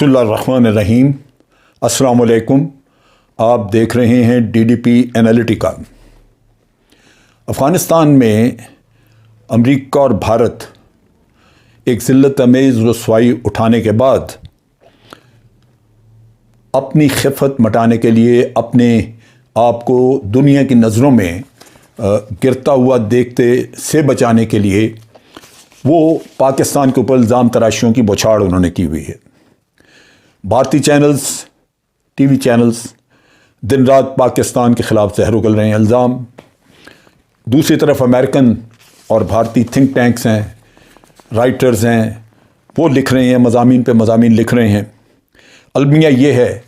بسم اللہ الرحمن الرحیم۔ السلام علیکم۔ آپ دیکھ رہے ہیں DDP انالیٹیکا۔ افغانستان میں امریکہ اور بھارت ایک ذلت امیز رسوائی اٹھانے کے بعد اپنی خفت مٹانے کے لیے، اپنے آپ کو دنیا کی نظروں میں گرتا ہوا دیکھتے سے بچانے کے لیے وہ پاکستان کے اوپر الزام تراشیوں کی بوچھاڑ انہوں نے کی ہوئی ہے۔ بھارتی چینلز، ٹی وی چینلز دن رات پاکستان کے خلاف زہر اگل رہے ہیں الزام۔ دوسری طرف امریکن اور بھارتی تھنک ٹینکس ہیں، رائٹرز ہیں، وہ لکھ رہے ہیں، مضامین پہ مضامین لکھ رہے ہیں۔ المیہ یہ ہے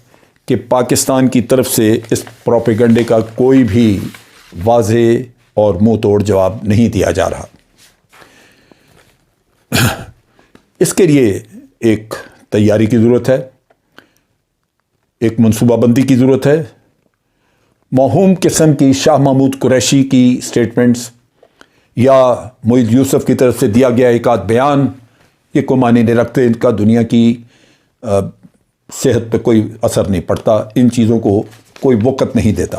کہ پاکستان کی طرف سے اس پروپیگنڈے کا کوئی بھی واضح اور منہ توڑ جواب نہیں دیا جا رہا۔ اس کے لیے ایک تیاری کی ضرورت ہے، ایک منصوبہ بندی کی ضرورت ہے۔ موہوم قسم کی شاہ محمود قریشی کی سٹیٹمنٹس یا معید یوسف کی طرف سے دیا گیا ایک آدھ بیان یہ کوئی معنی نہیں رکھتے، ان کا دنیا کی صحت پہ کوئی اثر نہیں پڑتا، ان چیزوں کو کوئی وقت نہیں دیتا۔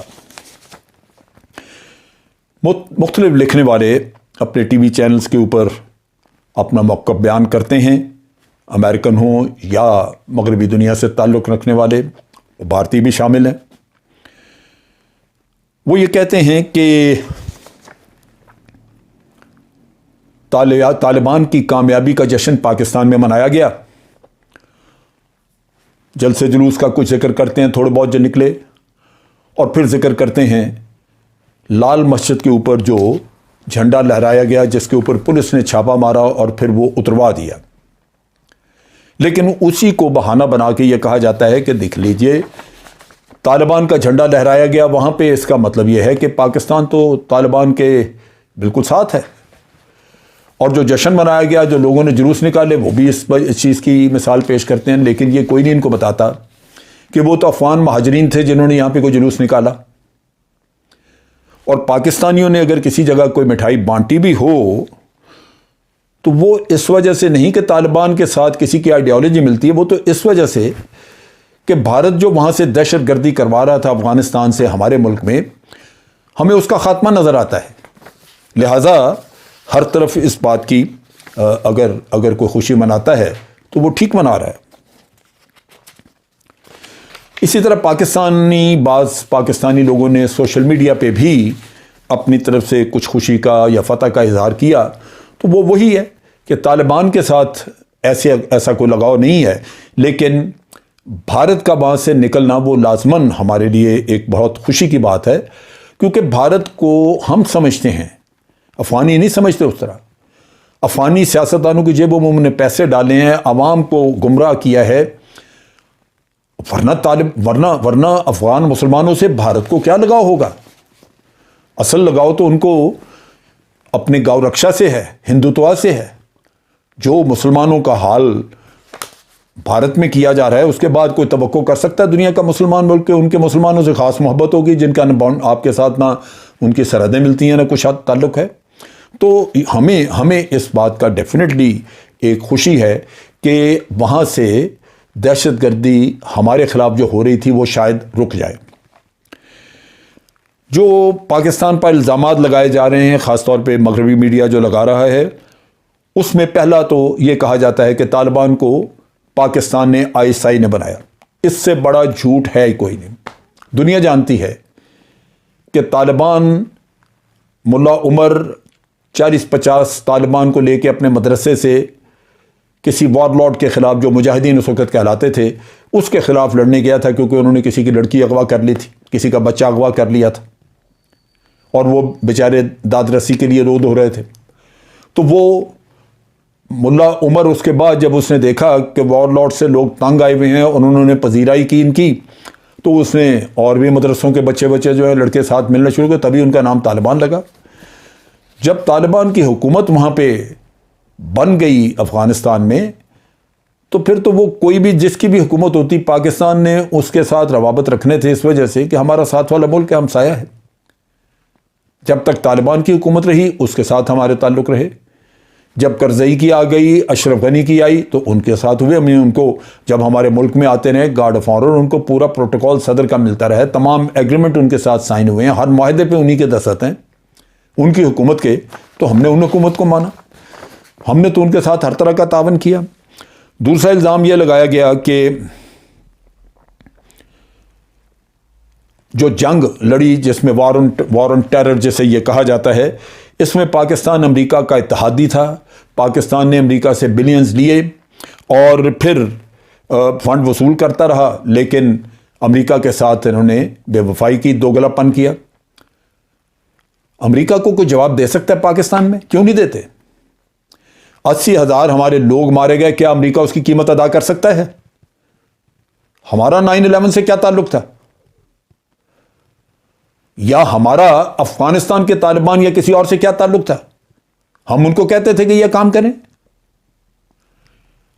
مختلف لکھنے والے اپنے ٹی وی چینلز کے اوپر اپنا موقف بیان کرتے ہیں، امریکن ہوں یا مغربی دنیا سے تعلق رکھنے والے، بھارتی بھی شامل ہیں۔ وہ یہ کہتے ہیں کہ طالبان کی کامیابی کا جشن پاکستان میں منایا گیا۔ جلسے جلوس کا کچھ ذکر کرتے ہیں، تھوڑے بہت جو نکلے، اور پھر ذکر کرتے ہیں لال مسجد کے اوپر جو جھنڈا لہرایا گیا جس کے اوپر پولیس نے چھاپا مارا اور پھر وہ اتروا دیا۔ لیکن اسی کو بہانہ بنا کے یہ کہا جاتا ہے کہ دیکھ لیجئے طالبان کا جھنڈا لہرایا گیا وہاں پہ، اس کا مطلب یہ ہے کہ پاکستان تو طالبان کے بالکل ساتھ ہے۔ اور جو جشن منایا گیا، جو لوگوں نے جلوس نکالے، وہ بھی اس چیز کی مثال پیش کرتے ہیں، لیکن یہ کوئی نہیں ان کو بتاتا کہ وہ تو افغان مہاجرین تھے جنہوں نے یہاں پہ کوئی جلوس نکالا۔ اور پاکستانیوں نے اگر کسی جگہ کوئی مٹھائی بانٹی بھی ہو تو وہ اس وجہ سے نہیں کہ طالبان کے ساتھ کسی کی آئیڈیالوجی ملتی ہے، وہ تو اس وجہ سے کہ بھارت جو وہاں سے دہشت گردی کروا رہا تھا افغانستان سے ہمارے ملک میں، ہمیں اس کا خاتمہ نظر آتا ہے۔ لہٰذا ہر طرف اس بات کی اگر کوئی خوشی مناتا ہے تو وہ ٹھیک منا رہا ہے۔ اسی طرح بعض پاکستانی لوگوں نے سوشل میڈیا پہ بھی اپنی طرف سے کچھ خوشی کا یا فتح کا اظہار کیا، تو وہ وہی ہے کہ طالبان کے ساتھ ایسا کوئی لگاؤ نہیں ہے، لیکن بھارت کا وہاں سے نکلنا وہ لازماً ہمارے لیے ایک بہت خوشی کی بات ہے، کیونکہ بھارت کو ہم سمجھتے ہیں، افغانی نہیں سمجھتے اس طرح۔ افغانی سیاستدانوں کی جیبوں میں انہوں نے پیسے ڈالے ہیں، عوام کو گمراہ کیا ہے، ورنہ افغان مسلمانوں سے بھارت کو کیا لگاؤ ہوگا؟ اصل لگاؤ تو ان کو اپنے گاؤ رکشا سے ہے، ہندوتوا سے ہے۔ جو مسلمانوں کا حال بھارت میں کیا جا رہا ہے، اس کے بعد کوئی توقع کر سکتا ہے دنیا کا مسلمان ملک کے ان کے مسلمانوں سے خاص محبت ہوگی جن کا آپ کے ساتھ نہ ان کی سرحدیں ملتی ہیں نہ کچھ تعلق ہے؟ تو ہمیں اس بات کا ڈیفینیٹلی ایک خوشی ہے کہ وہاں سے دہشت گردی ہمارے خلاف جو ہو رہی تھی وہ شاید رک جائے۔ جو پاکستان پر الزامات لگائے جا رہے ہیں، خاص طور پہ مغربی میڈیا جو لگا رہا ہے، اس میں پہلا تو یہ کہا جاتا ہے کہ طالبان کو پاکستان نے ISI نے بنایا۔ اس سے بڑا جھوٹ ہے کوئی نہیں۔ دنیا جانتی ہے کہ طالبان، ملا عمر 40-50 طالبان کو لے کے اپنے مدرسے سے کسی وار لارڈ کے خلاف، جو مجاہدین اس وقت کہلاتے تھے، اس کے خلاف لڑنے گیا تھا، کیونکہ انہوں نے کسی کی لڑکی اغوا کر لی تھی، کسی کا بچہ اغوا کر لیا تھا، اور وہ بیچارے داد رسی کے لیے رو دو رہے تھے۔ تو وہ ملا عمر اس کے بعد جب اس نے دیکھا کہ وار لارڈ سے لوگ تنگ آئے ہوئے ہیں اور انہوں نے پذیرائی کی ان کی، تو اس نے اور بھی مدرسوں کے بچے جو ہیں لڑکے ساتھ ملنا شروع کر، تبھی ان کا نام طالبان لگا۔ جب طالبان کی حکومت وہاں پہ بن گئی افغانستان میں، تو پھر تو وہ کوئی بھی جس کی بھی حکومت ہوتی، پاکستان نے اس کے ساتھ روابط رکھنے تھے، اس وجہ سے کہ ہمارا ساتھ والا ملک ہے، ہمسایہ ہے۔ جب تک طالبان کی حکومت رہی اس کے ساتھ ہمارے تعلق رہے، جب کرزئی کی آ گئی، اشرف غنی کی آئی تو ان کے ساتھ ہوئے. ہم نے ان کو جب ہمارے ملک میں آتے رہے گارڈ آف آنر، ان کو پورا پروٹوکول صدر کا ملتا رہا ہے، تمام ایگریمنٹ ان کے ساتھ سائن ہوئے ہیں، ہر معاہدے پہ انہی کے دستخط ہیں ان کی حکومت کے. تو ہم نے ان حکومت کو مانا، ہم نے تو ان کے ساتھ ہر طرح کا تعاون کیا. دوسرا الزام یہ لگایا گیا کہ جو جنگ لڑی جس میں وار آن ٹیرر جسے یہ کہا جاتا ہے، اس میں پاکستان امریکہ کا اتحادی تھا. پاکستان نے امریکہ سے بلینز لیے اور پھر فنڈ وصول کرتا رہا، لیکن امریکہ کے ساتھ انہوں نے بے وفائی کی، دوگلا پن کیا. امریکہ کو کوئی جواب دے سکتا ہے پاکستان میں؟ کیوں نہیں دیتے؟ 80,000 ہمارے لوگ مارے گئے، کیا امریکہ اس کی قیمت ادا کر سکتا ہے؟ ہمارا 9/11 سے کیا تعلق تھا؟ یا ہمارا افغانستان کے طالبان یا کسی اور سے کیا تعلق تھا؟ ہم ان کو کہتے تھے کہ یہ کام کریں.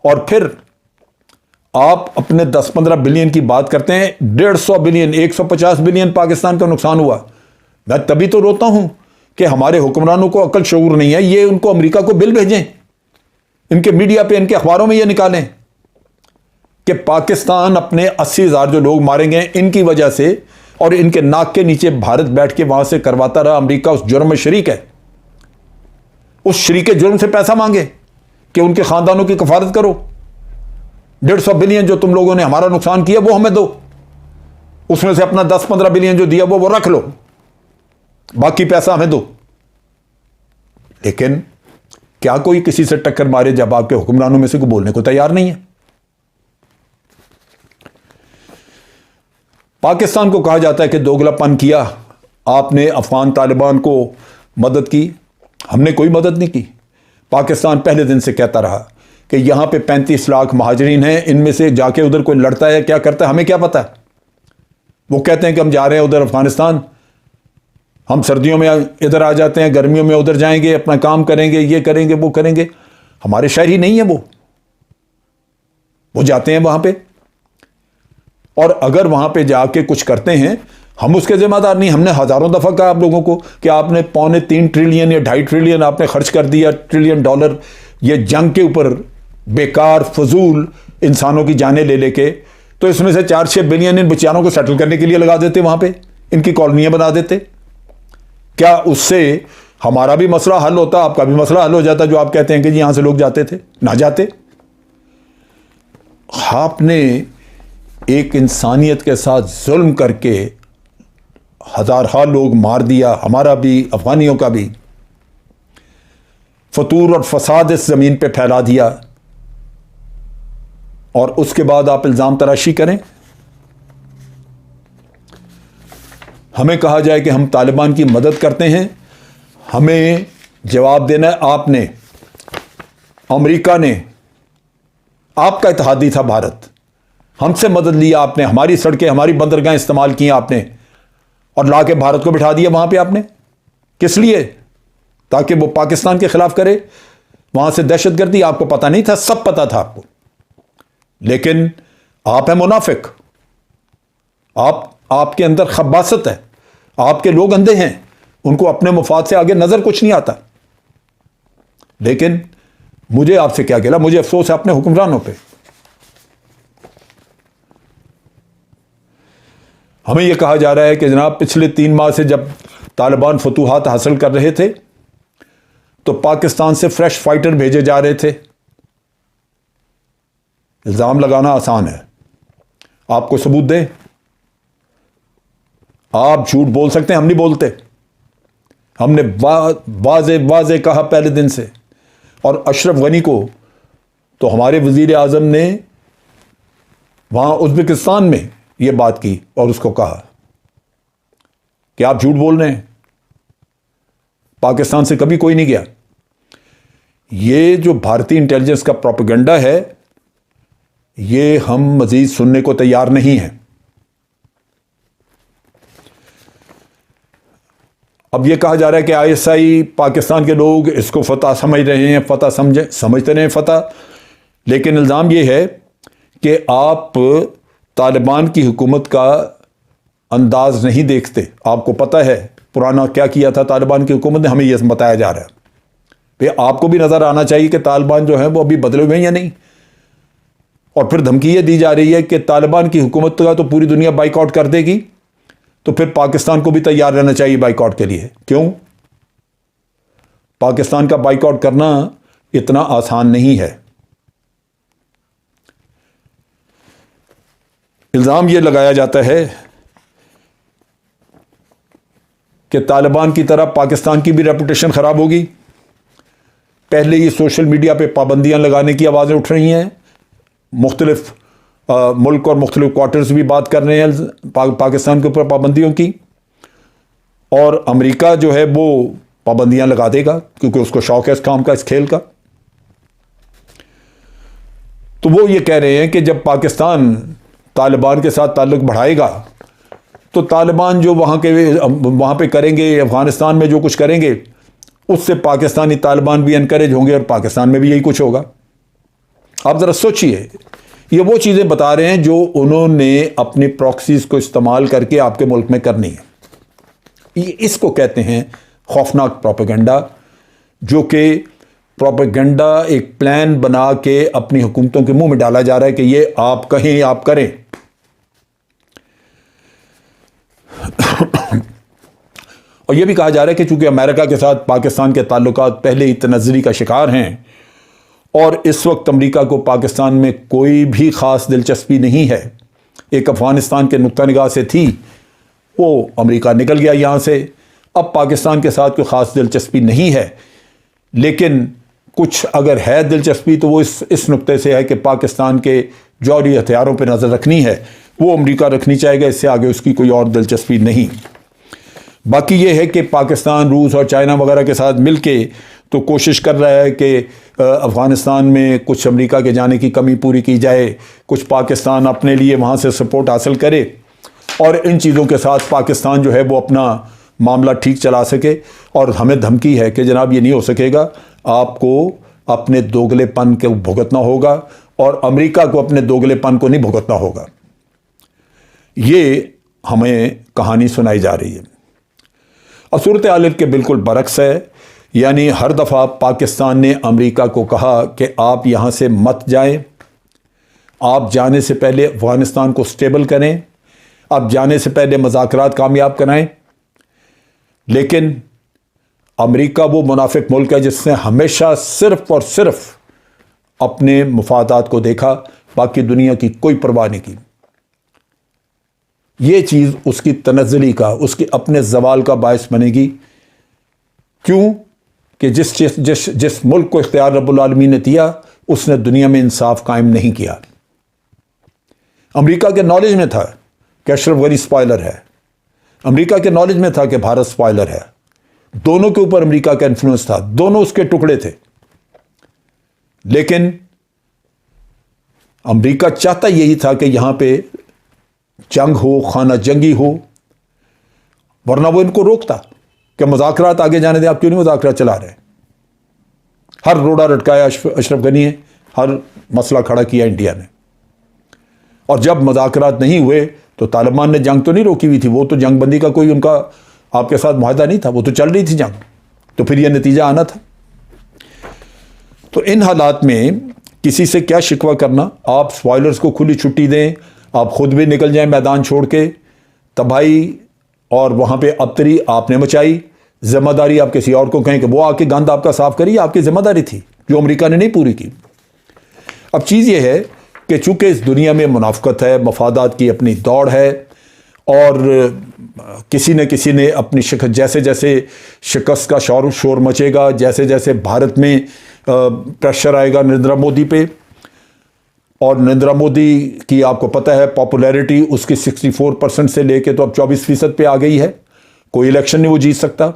اور پھر آپ اپنے 10-15 بلین کی بات کرتے ہیں، 150 بلین 150 بلین پاکستان کا نقصان ہوا. میں تبھی تو روتا ہوں کہ ہمارے حکمرانوں کو عقل شعور نہیں ہے. یہ ان کو امریکہ کو بل بھیجیں، ان کے میڈیا پہ، ان کے اخباروں میں یہ نکالیں کہ پاکستان اپنے 80,000 جو لوگ ماریں گے ان کی وجہ سے، اور ان کے ناک کے نیچے بھارت بیٹھ کے وہاں سے کرواتا رہا. امریکہ اس جرم میں شریک ہے، اس شریک جرم سے پیسہ مانگے کہ ان کے خاندانوں کی کفالت کرو. 150 بلین جو تم لوگوں نے ہمارا نقصان کیا وہ ہمیں دو، اس میں سے اپنا 10-15 بلین جو دیا وہ رکھ لو، باقی پیسہ ہمیں دو. لیکن کیا کوئی کسی سے ٹکر مارے جب آپ کے حکمرانوں میں سے کوئی بولنے کو تیار نہیں ہے؟ پاکستان کو کہا جاتا ہے کہ دوگلا پن کیا، آپ نے افغان طالبان کو مدد کی. ہم نے کوئی مدد نہیں کی. پاکستان پہلے دن سے کہتا رہا کہ یہاں پہ 35 لاکھ مہاجرین ہیں، ان میں سے جا کے ادھر کوئی لڑتا ہے کیا کرتا ہے ہمیں کیا پتا. وہ کہتے ہیں کہ ہم جا رہے ہیں ادھر افغانستان، ہم سردیوں میں ادھر آ جاتے ہیں، گرمیوں میں ادھر جائیں گے، اپنا کام کریں گے، یہ کریں گے، وہ کریں گے. ہمارے شہری نہیں ہیں وہ جاتے ہیں وہاں پہ، اور اگر وہاں پہ جا کے کچھ کرتے ہیں ہم اس کے ذمہ دار نہیں. ہم نے ہزاروں دفعہ کہا آپ لوگوں کو کہ آپ نے 3.25 ٹریلین یا 2.5 ٹریلین آپ نے خرچ کر دیا، $1 ٹریلین یہ جنگ کے اوپر، بیکار فضول انسانوں کی جانیں لے لے کے. تو اس میں سے 4-6 بلین ان بیچاروں کو سیٹل کرنے کے لیے لگا دیتے، وہاں پہ ان کی کالونیاں بنا دیتے. کیا اس سے ہمارا بھی مسئلہ حل ہوتا، آپ کا بھی مسئلہ حل ہو جاتا جو آپ کہتے ہیں کہ جی یہاں سے لوگ جاتے تھے؟ نہ جاتے. آپ نے ایک انسانیت کے ساتھ ظلم کر کے ہزارہ لوگ مار دیا، ہمارا بھی، افغانیوں کا بھی. فتور اور فساد اس زمین پہ پھیلا دیا، اور اس کے بعد آپ الزام تراشی کریں. ہمیں کہا جائے کہ ہم طالبان کی مدد کرتے ہیں، ہمیں جواب دینا ہے آپ نے. امریکہ نے، آپ کا اتحادی تھا بھارت، ہم سے مدد لیا آپ نے، ہماری سڑکیں، ہماری بندرگاہیں استعمال کی آپ نے، اور لا کے بھارت کو بٹھا دیا وہاں پہ آپ نے. کس لیے؟ تاکہ وہ پاکستان کے خلاف کرے، وہاں سے دہشت گردی. آپ کو پتہ نہیں تھا؟ سب پتہ تھا آپ کو. لیکن آپ ہیں منافق، آپ کے اندر خباثت ہے، آپ کے لوگ اندھے ہیں، ان کو اپنے مفاد سے آگے نظر کچھ نہیں آتا. لیکن مجھے آپ سے کیا گلا، مجھے افسوس ہے اپنے حکمرانوں پہ. ہمیں یہ کہا جا رہا ہے کہ جناب پچھلے 3 ماہ سے جب طالبان فتوحات حاصل کر رہے تھے تو پاکستان سے فریش فائٹر بھیجے جا رہے تھے. الزام لگانا آسان ہے، آپ کو ثبوت دیں. آپ جھوٹ بول سکتے ہیں، ہم نہیں بولتے. ہم نے واضح کہا پہلے دن سے. اور اشرف غنی کو تو ہمارے وزیر اعظم نے وہاں ازبکستان میں یہ بات کی اور اس کو کہا کہ آپ جھوٹ بول رہے ہیں، پاکستان سے کبھی کوئی نہیں گیا. یہ جو بھارتی انٹیلیجنس کا پروپیگنڈا ہے یہ ہم مزید سننے کو تیار نہیں ہیں. اب یہ کہا جا رہا ہے کہ ISI پاکستان کے لوگ اس کو فتح سمجھ رہے ہیں، فتح سمجھتے رہے فتح. لیکن الزام یہ ہے کہ آپ طالبان کی حکومت کا انداز نہیں دیکھتے. آپ کو پتہ ہے پرانا کیا کیا تھا طالبان کی حکومت نے، ہمیں یہ بتایا جا رہا ہے. پھر آپ کو بھی نظر آنا چاہیے کہ طالبان جو ہیں وہ ابھی بدلے ہوئے ہیں یا نہیں. اور پھر دھمکی یہ دی جا رہی ہے کہ طالبان کی حکومت کا تو پوری دنیا بائیک آؤٹ کر دے گی، تو پھر پاکستان کو بھی تیار رہنا چاہیے بائیک آؤٹ کے لیے. کیوں؟ پاکستان کا بائیک آؤٹ کرنا اتنا آسان نہیں ہے. الزام یہ لگایا جاتا ہے کہ طالبان کی طرح پاکستان کی بھی ریپوٹیشن خراب ہوگی. پہلے یہ سوشل میڈیا پہ پابندیاں لگانے کی آوازیں اٹھ رہی ہیں، مختلف ملک اور مختلف کوارٹرز بھی بات کر رہے ہیں پاکستان کے اوپر پابندیوں کی، اور امریکہ جو ہے وہ پابندیاں لگا دے گا کیونکہ اس کو شوق ہے اس کام کا، اس کھیل کا. تو وہ یہ کہہ رہے ہیں کہ جب پاکستان طالبان کے ساتھ تعلق بڑھائے گا تو طالبان جو وہاں پہ کریں گے، افغانستان میں جو کچھ کریں گے، اس سے پاکستانی طالبان بھی انکریج ہوں گے اور پاکستان میں بھی یہی کچھ ہوگا. آپ ذرا سوچئے، یہ وہ چیزیں بتا رہے ہیں جو انہوں نے اپنی پراکسیز کو استعمال کر کے آپ کے ملک میں کرنی ہے. اس کو کہتے ہیں خوفناک پروپیگنڈا، جو کہ پروپیگنڈا ایک پلان بنا کے اپنی حکومتوں کے منہ میں ڈالا جا رہا ہے کہ یہ آپ کہیں، آپ کریں. اور یہ بھی کہا جا رہا ہے کہ چونکہ امریکہ کے ساتھ پاکستان کے تعلقات پہلے ہی تنزلی کا شکار ہیں اور اس وقت امریکہ کو پاکستان میں کوئی بھی خاص دلچسپی نہیں ہے، ایک افغانستان کے نقطہ نگاہ سے تھی، وہ امریکہ نکل گیا یہاں سے، اب پاکستان کے ساتھ کوئی خاص دلچسپی نہیں ہے. لیکن کچھ اگر ہے دلچسپی تو وہ اس نقطے سے ہے کہ پاکستان کے جوہری ہتھیاروں پہ نظر رکھنی ہے، وہ امریکہ رکھنی چاہے گا، اس سے آگے اس کی کوئی اور دلچسپی نہیں. باقی یہ ہے کہ پاکستان روس اور چائنا وغیرہ کے ساتھ مل کے تو کوشش کر رہا ہے کہ افغانستان میں کچھ امریکہ کے جانے کی کمی پوری کی جائے، کچھ پاکستان اپنے لیے وہاں سے سپورٹ حاصل کرے، اور ان چیزوں کے ساتھ پاکستان جو ہے وہ اپنا معاملہ ٹھیک چلا سکے. اور ہمیں دھمکی ہے کہ جناب یہ نہیں ہو سکے گا، آپ کو اپنے دوگلے پن کو بھگتنا ہوگا اور امریکہ کو اپنے دوگلے پن کو نہیں بھگتنا ہوگا. یہ ہمیں کہانی سنائی جا رہی ہے. اب صورتحال کے بالکل برعکس ہے، یعنی ہر دفعہ پاکستان نے امریکہ کو کہا کہ آپ یہاں سے مت جائیں، آپ جانے سے پہلے افغانستان کو سٹیبل کریں، آپ جانے سے پہلے مذاکرات کامیاب کرائیں. لیکن امریکہ وہ منافق ملک ہے جس نے ہمیشہ صرف اور صرف اپنے مفادات کو دیکھا، باقی دنیا کی کوئی پرواہ نہیں کی. یہ چیز اس کی تنزلی کا، اس کے اپنے زوال کا باعث بنے گی. کیوں؟ کہ جس ملک کو اختیار رب العالمین نے دیا، اس نے دنیا میں انصاف قائم نہیں کیا. امریکہ کے نالج میں تھا کہ اشرف غنی سپائلر ہے، امریکہ کے نالج میں تھا کہ بھارت سپائلر ہے، دونوں کے اوپر امریکہ کا انفلوئنس تھا، دونوں اس کے ٹکڑے تھے. لیکن امریکہ چاہتا یہی تھا کہ یہاں پہ جنگ ہو، خانہ جنگی ہو، ورنہ وہ ان کو روکتا کہ مذاکرات آگے جانے دیں، آپ کیوں نہیں مذاکرات چلا رہے. ہر روڑا رٹکایا اشرف غنی ہے، ہر مسئلہ کھڑا کیا انڈیا نے. اور جب مذاکرات نہیں ہوئے تو طالبان نے جنگ تو نہیں روکی ہوئی تھی، وہ تو جنگ بندی کا کوئی ان کا آپ کے ساتھ معاہدہ نہیں تھا، وہ تو چل رہی تھی جنگ، تو پھر یہ نتیجہ آنا تھا. تو ان حالات میں کسی سے کیا شکوہ کرنا، آپ سپوائلرز کو کھلی چھٹی دیں، آپ خود بھی نکل جائیں میدان چھوڑ کے، تباہی اور وہاں پہ ابتری آپ نے مچائی، ذمہ داری آپ کسی اور کو کہیں کہ وہ آ کے گند آپ کا صاف کریے، آپ کی ذمہ داری تھی جو امریکہ نے نہیں پوری کی. اب چیز یہ ہے کہ چونکہ اس دنیا میں منافقت ہے، مفادات کی اپنی دوڑ ہے، اور کسی نے اپنی جیسے جیسے شکست کا شور مچے گا، جیسے جیسے بھارت میں پریشر آئے گا نریندر مودی پہ، اور نریندر مودی کی آپ کو پتہ ہے پاپولیرٹی اس کی 64% سے لے کے تو اب 24% پہ آ گئی ہے. کوئی الیکشن نہیں وہ جیت سکتا،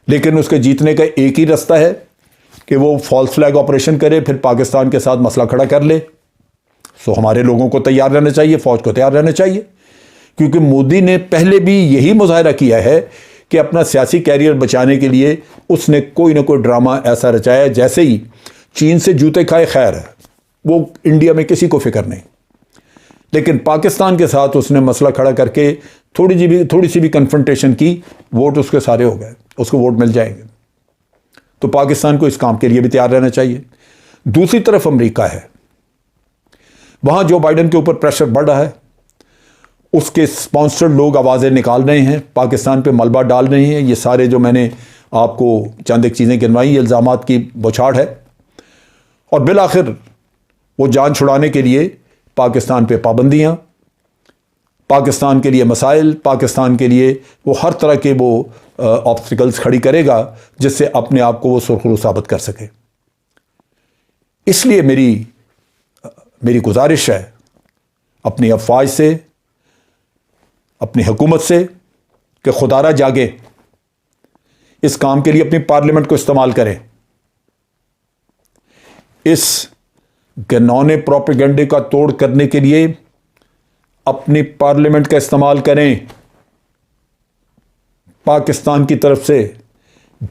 لیکن اس کے جیتنے کا ایک ہی راستہ ہے کہ وہ فالس فلیگ آپریشن کرے، پھر پاکستان کے ساتھ مسئلہ کھڑا کر لے. سو ہمارے لوگوں کو تیار رہنا چاہیے، فوج کو تیار رہنا چاہیے، کیونکہ مودی نے پہلے بھی یہی مظاہرہ کیا ہے کہ اپنا سیاسی کیریئر بچانے کے لیے اس نے کوئی نہ کوئی ڈرامہ ایسا رچایا. جیسے ہی چین سے جوتے کھائے خیر ہے، وہ انڈیا میں کسی کو فکر نہیں، لیکن پاکستان کے ساتھ اس نے مسئلہ کھڑا کر کے تھوڑی سی بھی کنفرنٹیشن کی، ووٹ اس کے سارے ہو گئے، اس کو ووٹ مل جائیں گے. تو پاکستان کو اس کام کے لیے بھی تیار رہنا چاہیے۔ دوسری طرف امریکہ ہے، وہاں جو بائیڈن کے اوپر پریشر بڑھ رہا ہے، اس کے سپانسرڈ لوگ آوازیں نکال رہے ہیں، پاکستان پہ ملبہ ڈال رہے ہیں۔ یہ سارے جو میں نے آپ کو چند ایک چیزیں گنوائی، یہ الزامات کی بوچھاڑ ہے، اور بالآخر وہ جان چھڑانے کے لیے پاکستان پہ پابندیاں، پاکستان کے لیے مسائل، پاکستان کے لیے وہ ہر طرح کے وہ آبسٹیکلز کھڑی کرے گا جس سے اپنے آپ کو وہ سرخرو ثابت کر سکے۔ اس لیے میری گزارش ہے اپنی افواج سے، اپنی حکومت سے، کہ خدا را جاگے، اس کام کے لیے اپنی پارلیمنٹ کو استعمال کریں، اس گھنونے پروپیگنڈے کا توڑ کرنے کے لیے اپنی پارلیمنٹ کا استعمال کریں۔ پاکستان کی طرف سے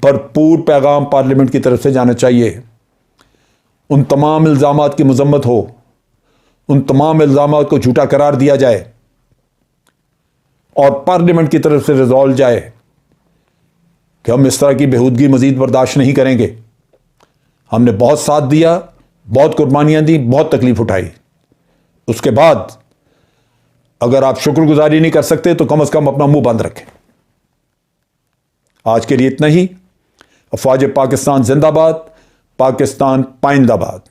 بھرپور پیغام پارلیمنٹ کی طرف سے جانا چاہیے، ان تمام الزامات کی مذمت ہو، ان تمام الزامات کو جھوٹا قرار دیا جائے، اور پارلیمنٹ کی طرف سے ریزالو جائے کہ ہم اس طرح کی بےہودگی مزید برداشت نہیں کریں گے۔ ہم نے بہت ساتھ دیا، بہت قربانیاں دی، بہت تکلیف اٹھائی، اس کے بعد اگر آپ شکر گزاری نہیں کر سکتے تو کم از کم اپنا منہ بند رکھیں۔ آج کے لیے اتنا ہی۔ افواج پاکستان زندہ باد، پاکستان پائندہ باد۔